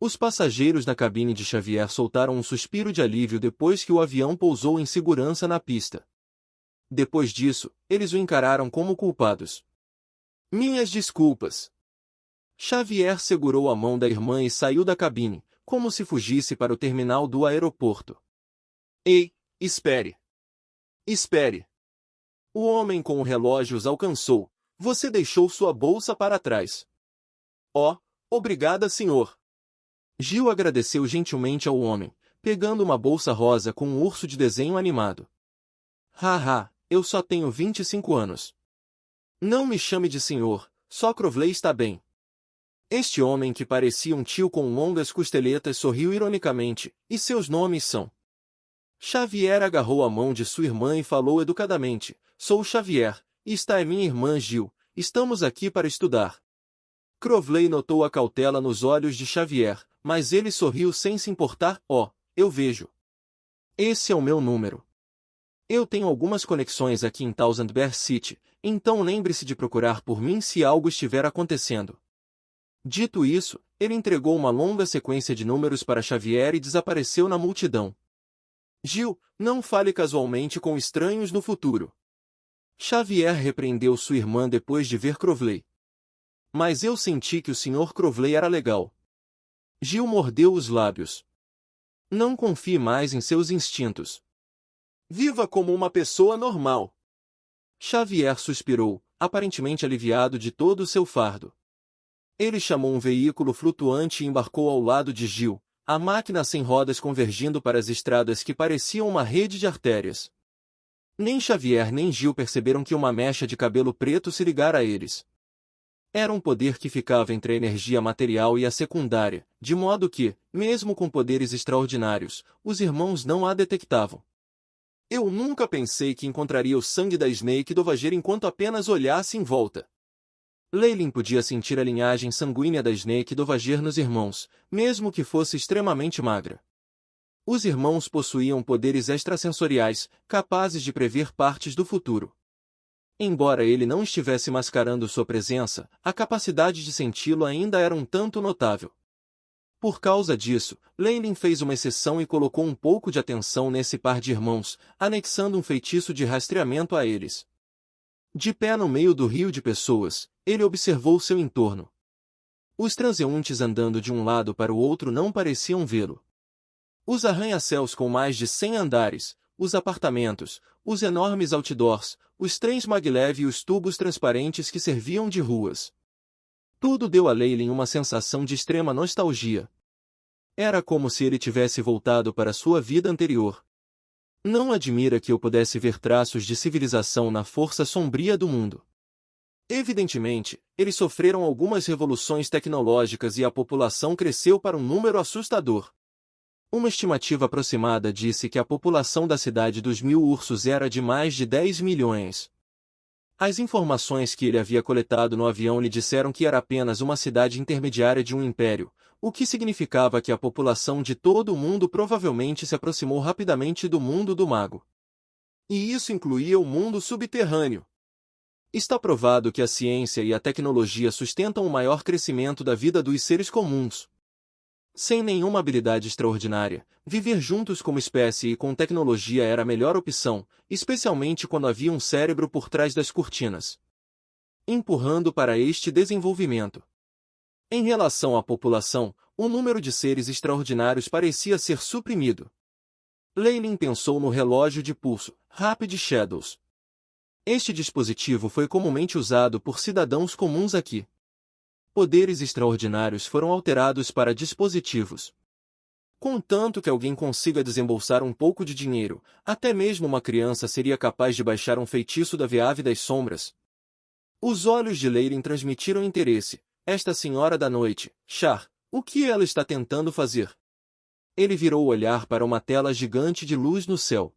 Os passageiros na cabine de Xavier soltaram um suspiro de alívio depois que o avião pousou em segurança na pista. Depois disso, eles o encararam como culpados. Minhas desculpas. Xavier segurou a mão da irmã e saiu da cabine, como se fugisse para o terminal do aeroporto. Ei, espere! Espere! O homem com o relógio os alcançou. Você deixou sua bolsa para trás. Oh, obrigada, senhor. Gil agradeceu gentilmente ao homem, pegando uma bolsa rosa com um urso de desenho animado. Haha, eu só tenho 25 anos. Não me chame de senhor, só Crowley está bem. Este homem que parecia um tio com longas costeletas sorriu ironicamente, e seus nomes são... Xavier agarrou a mão de sua irmã e falou educadamente, sou Xavier, e esta é minha irmã Gil, estamos aqui para estudar. Crowley notou a cautela nos olhos de Xavier, mas ele sorriu sem se importar, eu vejo. Esse é o meu número. Eu tenho algumas conexões aqui em Thousand Bear City, então lembre-se de procurar por mim se algo estiver acontecendo. Dito isso, ele entregou uma longa sequência de números para Xavier e desapareceu na multidão. Gil, não fale casualmente com estranhos no futuro. Xavier repreendeu sua irmã depois de ver Crowley. Mas eu senti que o Sr. Crowley era legal. Gil mordeu os lábios. Não confie mais em seus instintos. Viva como uma pessoa normal. Xavier suspirou, aparentemente aliviado de todo o seu fardo. Ele chamou um veículo flutuante e embarcou ao lado de Gil, a máquina sem rodas convergindo para as estradas que pareciam uma rede de artérias. Nem Xavier nem Gil perceberam que uma mecha de cabelo preto se ligara a eles. Era um poder que ficava entre a energia material e a secundária, de modo que, mesmo com poderes extraordinários, os irmãos não a detectavam. Eu nunca pensei que encontraria o sangue da Snake Dovager enquanto apenas olhasse em volta. Leylin podia sentir a linhagem sanguínea da Snake Dovager nos irmãos, mesmo que fosse extremamente magra. Os irmãos possuíam poderes extrasensoriais, capazes de prever partes do futuro. Embora ele não estivesse mascarando sua presença, a capacidade de senti-lo ainda era um tanto notável. Por causa disso, Leylin fez uma exceção e colocou um pouco de atenção nesse par de irmãos, anexando um feitiço de rastreamento a eles. De pé no meio do rio de pessoas, ele observou seu entorno. Os transeuntes andando de um lado para o outro não pareciam vê-lo. Os arranha-céus com mais de 100 andares, os apartamentos, os enormes outdoors, os trens maglev e os tubos transparentes que serviam de ruas. Tudo deu a Leylin uma sensação de extrema nostalgia. Era como se ele tivesse voltado para sua vida anterior. Não admira que eu pudesse ver traços de civilização na força sombria do mundo. Evidentemente, eles sofreram algumas revoluções tecnológicas e a população cresceu para um número assustador. Uma estimativa aproximada disse que a população da cidade dos 1000 ursos era de mais de 10 milhões. As informações que ele havia coletado no avião lhe disseram que era apenas uma cidade intermediária de um império, o que significava que a população de todo o mundo provavelmente se aproximou rapidamente do mundo do mago. E isso incluía o mundo subterrâneo. Está provado que a ciência e a tecnologia sustentam o maior crescimento da vida dos seres comuns. Sem nenhuma habilidade extraordinária, viver juntos como espécie e com tecnologia era a melhor opção, especialmente quando havia um cérebro por trás das cortinas, empurrando para este desenvolvimento. Em relação à população, o número de seres extraordinários parecia ser suprimido. Leylin pensou no relógio de pulso, Rapid Shadows. Este dispositivo foi comumente usado por cidadãos comuns aqui. Poderes extraordinários foram alterados para dispositivos. Contanto que alguém consiga desembolsar um pouco de dinheiro, até mesmo uma criança seria capaz de baixar um feitiço da Veave das Sombras. Os olhos de Leylin transmitiram interesse. Esta senhora da noite, Char, o que ela está tentando fazer? Ele virou o olhar para uma tela gigante de luz no céu.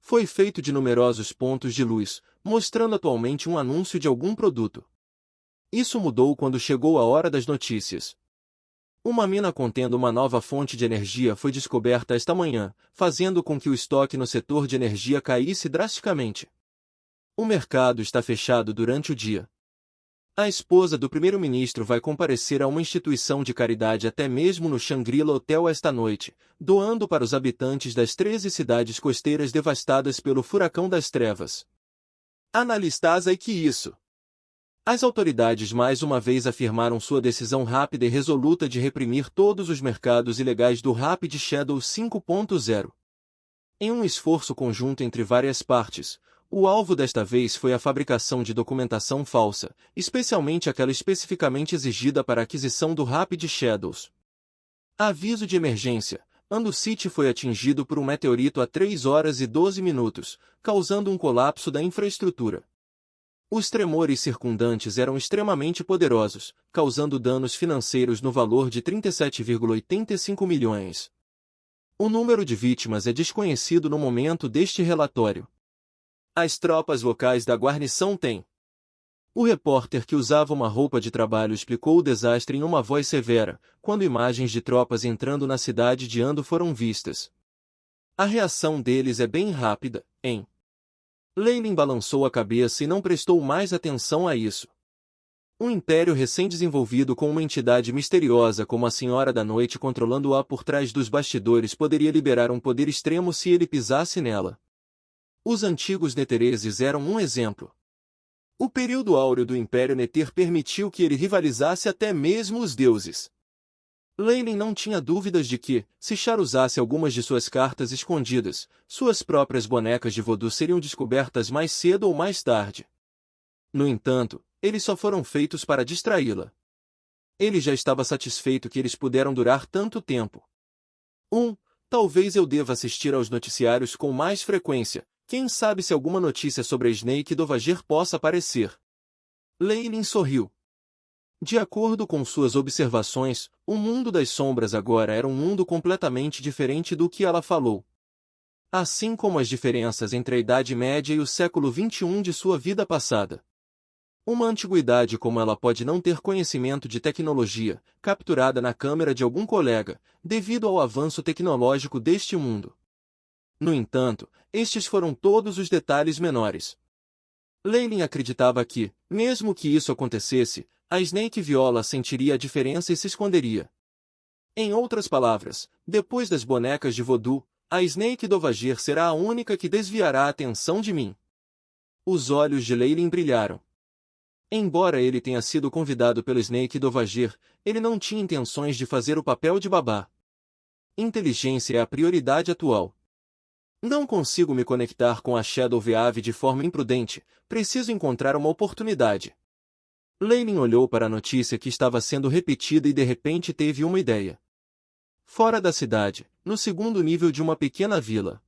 Foi feito de numerosos pontos de luz, mostrando atualmente um anúncio de algum produto. Isso mudou quando chegou a hora das notícias. Uma mina contendo uma nova fonte de energia foi descoberta esta manhã, fazendo com que o estoque no setor de energia caísse drasticamente. O mercado está fechado durante o dia. A esposa do primeiro-ministro vai comparecer a uma instituição de caridade até mesmo no Shangri-La Hotel esta noite, doando para os habitantes das 13 cidades costeiras devastadas pelo furacão das trevas. Analistas aí que isso. As autoridades mais uma vez afirmaram sua decisão rápida e resoluta de reprimir todos os mercados ilegais do Rapid Shadow 5.0. Em um esforço conjunto entre várias partes, o alvo desta vez foi a fabricação de documentação falsa, especialmente aquela especificamente exigida para a aquisição do Rapid Shadows. Aviso de emergência. Andu-City foi atingido por um meteorito a 3 horas e 12 minutos, causando um colapso da infraestrutura. Os tremores circundantes eram extremamente poderosos, causando danos financeiros no valor de 37,85 milhões. O número de vítimas é desconhecido no momento deste relatório. As tropas locais da guarnição têm. O repórter que usava uma roupa de trabalho explicou o desastre em uma voz severa, quando imagens de tropas entrando na cidade de Andu foram vistas. A reação deles é bem rápida, hein? Leilin balançou a cabeça e não prestou mais atenção a isso. Um império recém-desenvolvido com uma entidade misteriosa como a Senhora da Noite controlando-a por trás dos bastidores poderia liberar um poder extremo se ele pisasse nela. Os antigos Netereses eram um exemplo. O período áureo do Império Neter permitiu que ele rivalizasse até mesmo os deuses. Leilin não tinha dúvidas de que, se Char usasse algumas de suas cartas escondidas, suas próprias bonecas de voodoo seriam descobertas mais cedo ou mais tarde. No entanto, eles só foram feitos para distraí-la. Ele já estava satisfeito que eles puderam durar tanto tempo. Talvez eu deva assistir aos noticiários com mais frequência. Quem sabe se alguma notícia sobre a Snake Dovager possa aparecer. Leilin sorriu. De acordo com suas observações, o mundo das sombras agora era um mundo completamente diferente do que ela falou. Assim como as diferenças entre a Idade Média e o século XXI de sua vida passada. Uma antiguidade como ela pode não ter conhecimento de tecnologia, capturada na câmera de algum colega, devido ao avanço tecnológico deste mundo. No entanto, estes foram todos os detalhes menores. Leilin acreditava que, mesmo que isso acontecesse, a Snake Viola sentiria a diferença e se esconderia. Em outras palavras, depois das bonecas de voodoo, a Snake Dovager será a única que desviará a atenção de mim. Os olhos de Leilin brilharam. Embora ele tenha sido convidado pelo Snake Dovager, ele não tinha intenções de fazer o papel de babá. Inteligência é a prioridade atual. Não consigo me conectar com a Shadow Veave de forma imprudente, preciso encontrar uma oportunidade. Leilin olhou para a notícia que estava sendo repetida e de repente teve uma ideia. Fora da cidade, no segundo nível de uma pequena vila.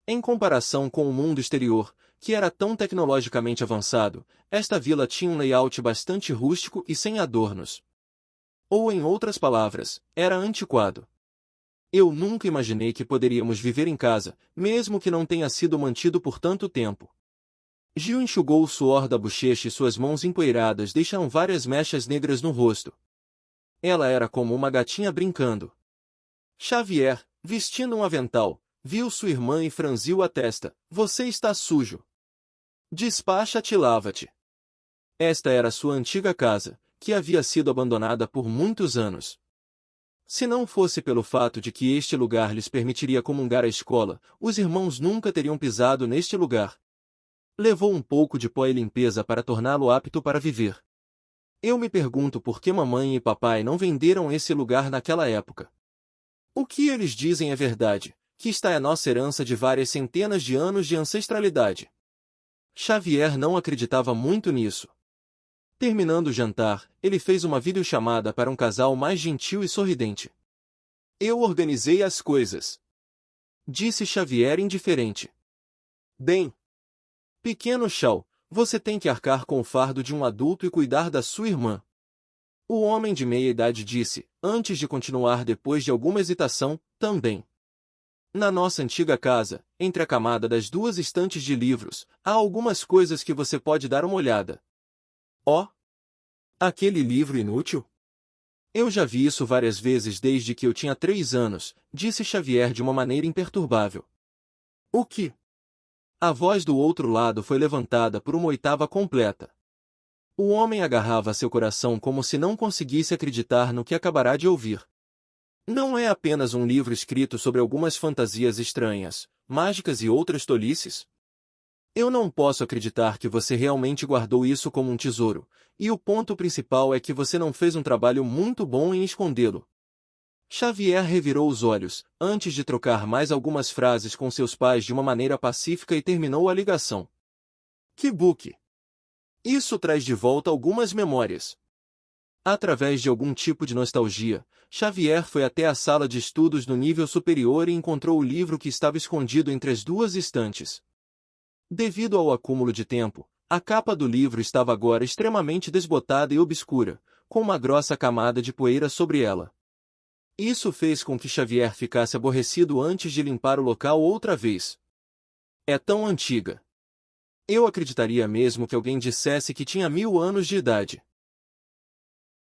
Em comparação com o mundo exterior, que era tão tecnologicamente avançado, esta vila tinha um layout bastante rústico e sem adornos. Ou em outras palavras, era antiquado. Eu nunca imaginei que poderíamos viver em casa, mesmo que não tenha sido mantido por tanto tempo. Gil enxugou o suor da bochecha e suas mãos empoeiradas deixaram várias mechas negras no rosto. Ela era como uma gatinha brincando. Xavier, vestindo um avental, viu sua irmã e franziu a testa. Você está sujo. Despacha-te e lava-te. Esta era sua antiga casa, que havia sido abandonada por muitos anos. Se não fosse pelo fato de que este lugar lhes permitiria comungar a escola, os irmãos nunca teriam pisado neste lugar. Levou um pouco de pó e limpeza para torná-lo apto para viver. Eu me pergunto por que mamãe e papai não venderam esse lugar naquela época. O que eles dizem é verdade, que esta é a nossa herança de várias centenas de anos de ancestralidade. Xavier não acreditava muito nisso. Terminando o jantar, ele fez uma videochamada para um casal mais gentil e sorridente. Eu organizei as coisas, disse Xavier indiferente. Bem, pequeno Shao, você tem que arcar com o fardo de um adulto e cuidar da sua irmã. O homem de meia idade disse, antes de continuar depois de alguma hesitação, também. Na nossa antiga casa, entre a camada das duas estantes de livros, há algumas coisas que você pode dar uma olhada. Oh! Aquele livro inútil? Eu já vi isso várias vezes desde que eu tinha 3 anos, disse Xavier de uma maneira imperturbável. O que? A voz do outro lado foi levantada por uma oitava completa. O homem agarrava seu coração como se não conseguisse acreditar no que acabará de ouvir. Não é apenas um livro escrito sobre algumas fantasias estranhas, mágicas e outras tolices? Eu não posso acreditar que você realmente guardou isso como um tesouro, e o ponto principal é que você não fez um trabalho muito bom em escondê-lo. Xavier revirou os olhos, antes de trocar mais algumas frases com seus pais de uma maneira pacífica e terminou a ligação. Que book! Isso traz de volta algumas memórias. Através de algum tipo de nostalgia, Xavier foi até a sala de estudos no nível superior e encontrou o livro que estava escondido entre as duas estantes. Devido ao acúmulo de tempo, a capa do livro estava agora extremamente desbotada e obscura, com uma grossa camada de poeira sobre ela. Isso fez com que Xavier ficasse aborrecido antes de limpar o local outra vez. É tão antiga. Eu acreditaria mesmo que alguém dissesse que tinha 1000 anos de idade.